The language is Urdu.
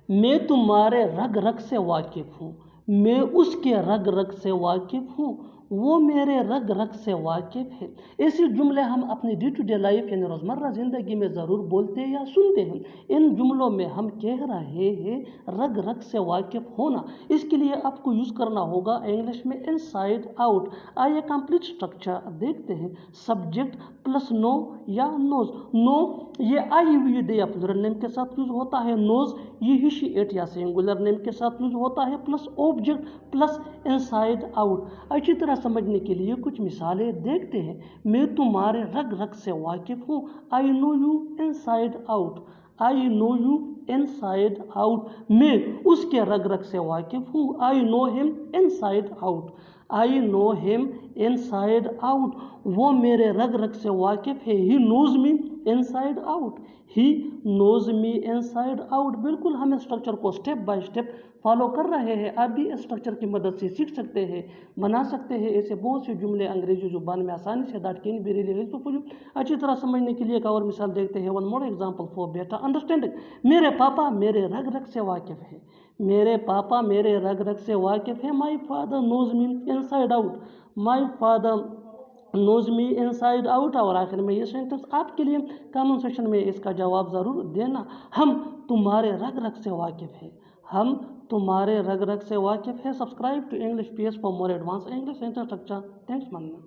میں تمہارے رگ رگ سے واقف ہوں، میں اس کے رگ رگ سے واقف ہوں، وہ میرے رگ رگ سے واقف ہے۔ ایسے جملے ہم اپنی ڈے ٹو ڈے لائف یعنی روزمرہ زندگی میں ضرور بولتے یا سنتے ہیں۔ ان جملوں میں ہم کہہ رہے ہیں رگ رگ سے واقف ہونا۔ اس کے لیے آپ کو یوز کرنا ہوگا انگلش میں ان سائڈ آؤٹ۔ آئیے کمپلیٹ اسٹرکچر دیکھتے ہیں۔ سبجیکٹ پلس نو یا نوز۔ نو یہ آئی ہوئی دے یا پلورل نیم کے ساتھ یوز ہوتا ہے۔ نوز یہ ہی شی اٹ یا سنگولر نیم کے ساتھ یوز ہوتا ہے، پلس آبجیکٹ پلس ان سائڈ آؤٹ۔ اچھی طرح سمجھنے کے لیے کچھ مثالیں دیکھتے ہیں۔ میں تمہارے رگ رگ سے واقف ہوں، I know you inside out. I know you inside out. میں اس کے رگ رگ سے واقف ہوں، آئی نو ہم ان سائڈ آؤٹ۔ آئی نو ہم ان سائڈ آؤٹ۔ وہ میرے رگ رگ سے واقف ہے، ہی نوز می ان سائڈ آؤٹ۔ ہی نوز می ان سائڈ آؤٹ۔ بالکل ہم اسٹرکچر کو اسٹیپ بائی اسٹیپ فالو کر رہے ہیں۔ آپ بھی اسٹرکچر کی مدد سے سیکھ سکتے ہیں، بنا سکتے ہیں ایسے بہت سے جملے انگریزی زبان میں آسانی سے۔ That can be really helpful for you. اچھی طرح سمجھنے کے لیے ایک اور مثال دیکھتے ہیں۔ One more example for better understanding. میرے پاپا میرے رگ رگ سے واقف ہے۔ میرے پاپا میرے رگ رگ سے واقف ہے۔ My father knows me inside out. My father knows me inside out. اور آخر میں یہ سینٹنس آپ کے لیے کامنٹ سیکشن میں اس کا جواب ضرور دینا۔ ہم تمہارے رگ رگ سے واقف ہیں۔ ہم تمہارے رگ رگ سے واقف ہیں۔ Subscribe to English PS for more advance English sentence structure. Thanks ماننا۔